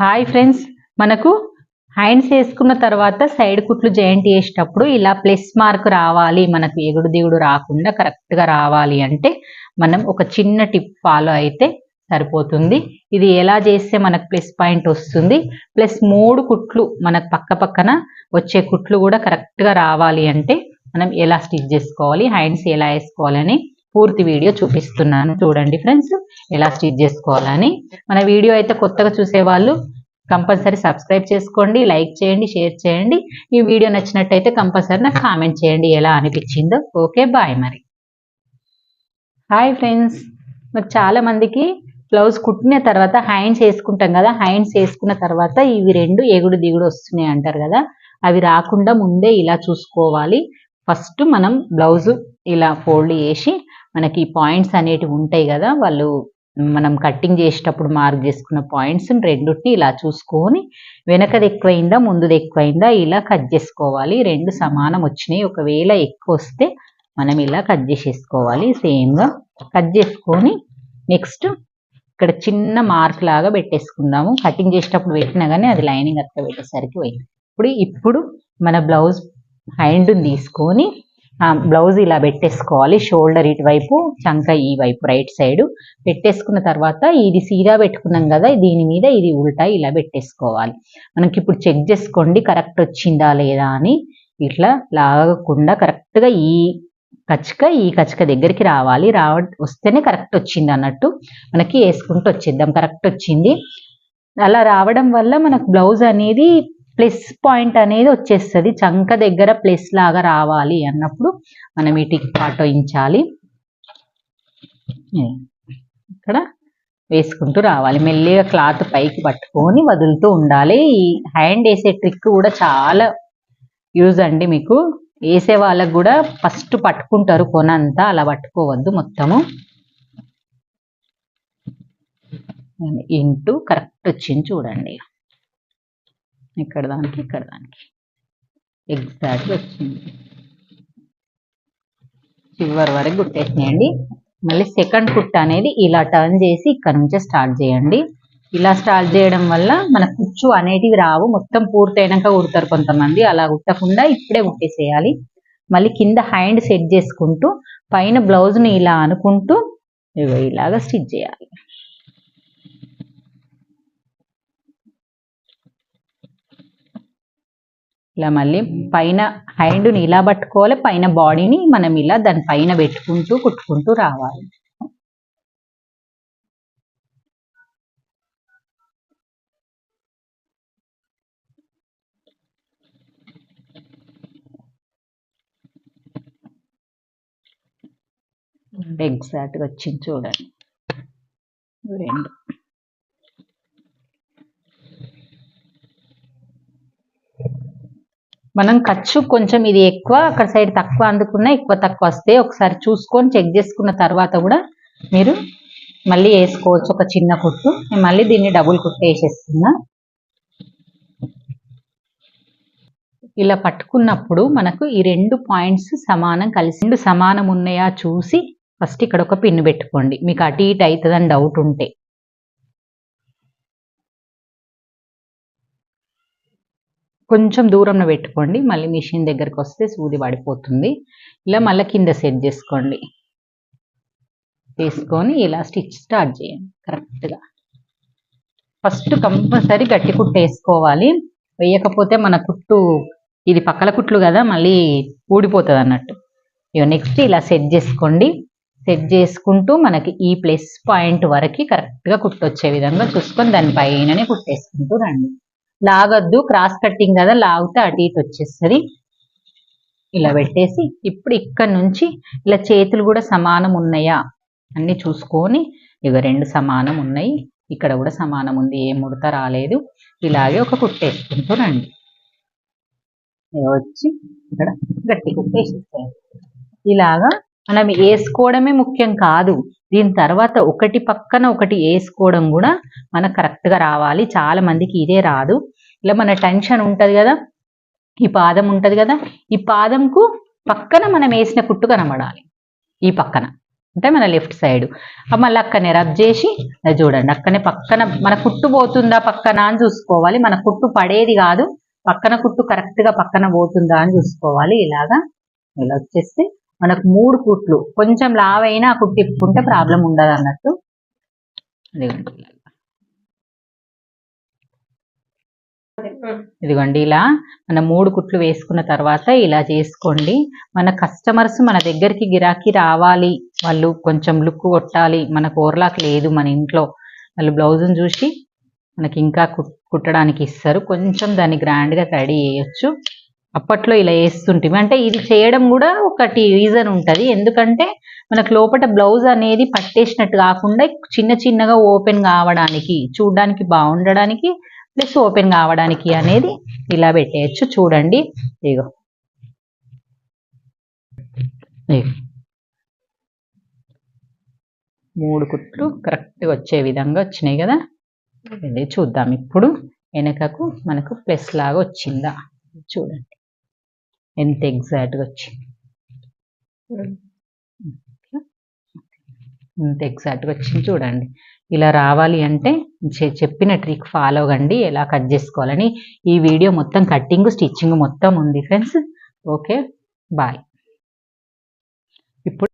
Hi friends, మనకు hands వేసుకున్న తర్వాత సైడ్ కుట్లు జాయింట్ చేసేటప్పుడు ఇలా ప్లస్ మార్క్ రావాలి, మనకు ఎగుడు దిగుడు రాకుండా కరెక్ట్గా రావాలి అంటే మనం ఒక చిన్న టిప్ ఫాలో అయితే సరిపోతుంది. ఇది ఎలా చేస్తే మనకు ప్లస్ పాయింట్ వస్తుంది, ప్లస్ 3 కుట్లు మనకు పక్క పక్కన వచ్చే కుట్లు కూడా కరెక్ట్గా రావాలి అంటే మనం ఎలా స్టిచ్ చేసుకోవాలి, హ్యాండ్స్ ఎలా వేసుకోవాలని పూర్తి వీడియో చూపిస్తున్నాను. చూడండి ఫ్రెండ్స్, ఎలా స్టిచ్ చేసుకోవాలని. మన వీడియో అయితే కొత్తగా చూసేవాళ్ళు కంపల్సరీ సబ్స్క్రైబ్ చేసుకోండి, లైక్ చేయండి, షేర్ చేయండి. ఈ వీడియో నచ్చినట్టయితే కంపల్సరీ నాకు కామెంట్ చేయండి ఎలా అనిపించిందో. Okay, bye. మరి హాయ్ ఫ్రెండ్స్, నాకు చాలా మందికి బ్లౌజ్ కుట్టిన తర్వాత హ్యాండ్స్ వేసుకుంటాం కదా, హ్యాండ్స్ వేసుకున్న తర్వాత ఇవి 2 ఎగుడు దిగుడు వస్తున్నాయి అంటారు కదా, అవి రాకుండా ముందే ఇలా చూసుకోవాలి. ఫస్ట్ మనం బ్లౌజ్ ఇలా ఫోల్డ్ చేసి మనకి పాయింట్స్ అనేటివి ఉంటాయి కదా, మనం కట్టింగ్ చేసేటప్పుడు మార్క్ చేసుకున్న పాయింట్స్ రెండుటిని ఇలా చూసుకొని వెనకది ఎక్కువైందా ముందుది ఎక్కువైందా ఇలా కట్ చేసుకోవాలి. 2 సమానం వచ్చినాయి, ఒకవేళ ఎక్కువ వస్తే మనం ఇలా కట్ చేసేసుకోవాలి. సేమ్గా కట్ చేసుకొని నెక్స్ట్ ఇక్కడ చిన్న మార్క్ లాగా పెట్టేసుకుందాము. కటింగ్ చేసేటప్పుడు పెట్టినా కానీ అది లైనింగ్ అట్లా పెట్టేసరికి పోయింది. ఇప్పుడు మన బ్లౌజ్ హ్యాండ్ తీసుకొని బ్లౌజ్ ఇలా పెట్టేసుకోవాలి. షోల్డర్ ఇటువైపు, చంక ఈ వైపు రైట్ సైడ్ పెట్టేసుకున్న తర్వాత ఇది సీదా పెట్టుకున్నాం కదా, దీని మీద ఇది ఉల్టా ఇలా పెట్టేసుకోవాలి. మనకి ఇప్పుడు చెక్ చేసుకోండి కరెక్ట్ వచ్చిందా లేదా అని. ఇట్లా లాగకుండా కరెక్ట్గా ఈ కచ్చిక దగ్గరికి రావాలి. వస్తేనే కరెక్ట్ వచ్చింది అన్నట్టు మనకి వేసుకుంటూ వచ్చేద్దాం. కరెక్ట్ వచ్చింది. అలా రావడం వల్ల మనకు బ్లౌజ్ అనేది ప్లస్ పాయింట్ అనేది వచ్చేస్తుంది. చంక దగ్గర ప్లస్ లాగా రావాలి అన్నప్పుడు మనం ఈ టిక్ పాటించాలి. ఇక్కడ వేసుకుంటూ రావాలి. మెల్లిగా క్లాత్ పైకి పట్టుకొని వదులుతూ ఉండాలి. ఈ హ్యాండ్ వేసే ట్రిక్ కూడా చాలా యూజ్ అండి. మీకు వేసే వాళ్ళకు కూడా ఫస్ట్ పట్టుకుంటారు కొనంతా, అలా పట్టుకోవద్దు. మొత్తము ఇంటూ కరెక్ట్ వచ్చింది చూడండి. ఇక్కడ దానికి ఎగ్జాక్ట్గా వచ్చింది. చివరి వరకు కుట్టేసినాయండి. మళ్ళీ సెకండ్ కుట్ట అనేది ఇలా టర్న్ చేసి ఇక్కడ నుంచే స్టార్ట్ చేయండి. ఇలా స్టార్ట్ చేయడం వల్ల మన కుచ్చు అనేటివి రావు. మొత్తం పూర్తయినాక కుడతారు కొంతమంది, అలా కుట్టకుండా ఇప్పుడే కుట్టేసేయాలి. మళ్ళీ కింద హ్యాండ్ సెట్ చేసుకుంటూ పైన బ్లౌజ్ని ఇలా అనుకుంటూ ఇలాగా స్టిచ్ చేయాలి. ఇలా మళ్ళీ పైన హ్యాండ్ని ఇలా పట్టుకోవాలి, పైన బాడీని మనం ఇలా దాని పైన పెట్టుకుంటూ కుట్టుకుంటూ రావాలి. ఎగ్జాక్ట్గా వచ్చింది చూడండి. 2 మనం ఖర్చు కొంచెం ఇది ఎక్కువ అక్కడ సైడ్ తక్కువ అందుకున్నా ఎక్కువ తక్కువ వస్తే ఒకసారి చూసుకొని చెక్ చేసుకున్న తర్వాత కూడా మీరు మళ్ళీ వేసుకోవచ్చు ఒక చిన్న కుట్టు. నేను మళ్ళీ దీన్ని డబుల్ కుట్టు వేసేస్తున్నా. ఇలా పట్టుకున్నప్పుడు మనకు ఈ 2 పాయింట్స్ సమానం కలిసి 2 సమానం ఉన్నాయా చూసి ఫస్ట్ ఇక్కడ ఒక పిన్ పెట్టుకోండి. మీకు అటు ఇటు అవుతుందని డౌట్ ఉంటే కొంచెం దూరంలో పెట్టుకోండి. మళ్ళీ మిషన్ దగ్గరికి వస్తే సూది పడిపోతుంది. ఇలా మళ్ళీ కింద సెట్ చేసుకోండి. తీసుకొని ఇలా స్టిచ్ స్టార్ట్ చేయండి. కరెక్ట్గా ఫస్ట్ కంపల్సరీ గట్టి కుట్టు వేసుకోవాలి. వేయకపోతే మన కుట్టు ఇది పక్కల కుట్లు కదా, మళ్ళీ ఊడిపోతుంది అన్నట్టు. ఇక నెక్స్ట్ ఇలా సెట్ చేసుకోండి. సెట్ చేసుకుంటూ మనకి ఈ ప్లస్ పాయింట్ వరకు కరెక్ట్గా కుట్టు వచ్చే విధంగా చూసుకొని దానిపైననే కుట్టేసుకుంటూ రండి. లాగొద్దు, క్రాస్ కట్టింగ్ కదా, లాగితే అటు ఇటు వచ్చేస్తుంది. ఇలా పెట్టేసి ఇప్పుడు ఇక్కడ నుంచి ఇలా చేతులు కూడా సమానం ఉన్నాయా అన్ని చూసుకొని, ఇక 2 సమానం ఉన్నాయి, ఇక్కడ కూడా సమానం ఉంది, ఏ ముడత రాలేదు. ఇలాగే ఒక కుట్టేసుకుంటూ రండి. వచ్చి ఇక్కడ గట్టి కుట్టేసేసేయండి. ఇలాగా మనం వేసుకోవడమే ముఖ్యం కాదు, దీని తర్వాత ఒకటి పక్కన ఒకటి వేసుకోవడం కూడా మనకు కరెక్ట్గా రావాలి. చాలా మందికి ఇదే రాదు. ఇలా మన టెన్షన్ ఉంటుంది కదా, ఈ పాదం ఉంటుంది కదా, ఈ పాదంకు పక్కన మనం వేసిన కుట్టు కనబడాలి. ఈ పక్కన అంటే మన లెఫ్ట్ సైడ్. మళ్ళీ అక్కనే రబ్ చేసి అది చూడండి, అక్కనే పక్కన మన కుట్టు పోతుందా పక్కన అని చూసుకోవాలి. మన కుట్టు పడేది కాదు, పక్కన కుట్టు కరెక్ట్ గా పక్కన పోతుందా అని చూసుకోవాలి. ఇలా వచ్చేస్తే మనకు 3 కుట్లు, కొంచెం లావైనా ఆ కుట్టు తిప్పుకుంటే ప్రాబ్లం ఉండదు అన్నట్టు. ఇదిగోండి ఇలా మనం 3 కుట్లు వేసుకున్న తర్వాత ఇలా చేసుకోండి. మన కస్టమర్స్ మన దగ్గరికి గిరాకీ రావాలి, వాళ్ళు కొంచెం లుక్ కొట్టాలి, మనకు ఓవర్లాక్ లేదు మన ఇంట్లో, వాళ్ళు బ్లౌజ్ని చూసి మనకి ఇంకా కుట్టడానికి ఇస్తారు. కొంచెం దాన్ని గ్రాండ్గా రెడీ చేయొచ్చు. అప్పట్లో ఇలా వేస్తుంటాం. అంటే ఇది చేయడం కూడా ఒకటి రీజన్ ఉంటుంది, ఎందుకంటే మనకు లోపల బ్లౌజ్ అనేది పట్టేసినట్టు కాకుండా చిన్న చిన్నగా ఓపెన్ కావడానికి, చూడడానికి బాగుండడానికి, ప్లస్ ఓపెన్ కావడానికి అనేది ఇలా పెట్టేయచ్చు. చూడండి ఇగో 3 కుట్లు కరెక్ట్గా వచ్చే విధంగా వచ్చినాయి కదా. ఇది చూద్దాం ఇప్పుడు వెనకకు మనకు ప్లస్ లాగా వచ్చిందా చూడండి, ఎంత ఎగ్జాక్ట్గా వచ్చింది, ఎంత ఎగ్జాక్ట్గా వచ్చింది చూడండి. ఇలా రావాలి అంటే చెప్పిన ట్రిక్ ఫాలో అవ్వండి ఎలా కట్ చేసుకోవాలని. ఈ వీడియో మొత్తం కట్టింగ్ స్టిచ్చింగ్ మొత్తం ఉంది ఫ్రెండ్స్. Okay bye. ఇప్పుడు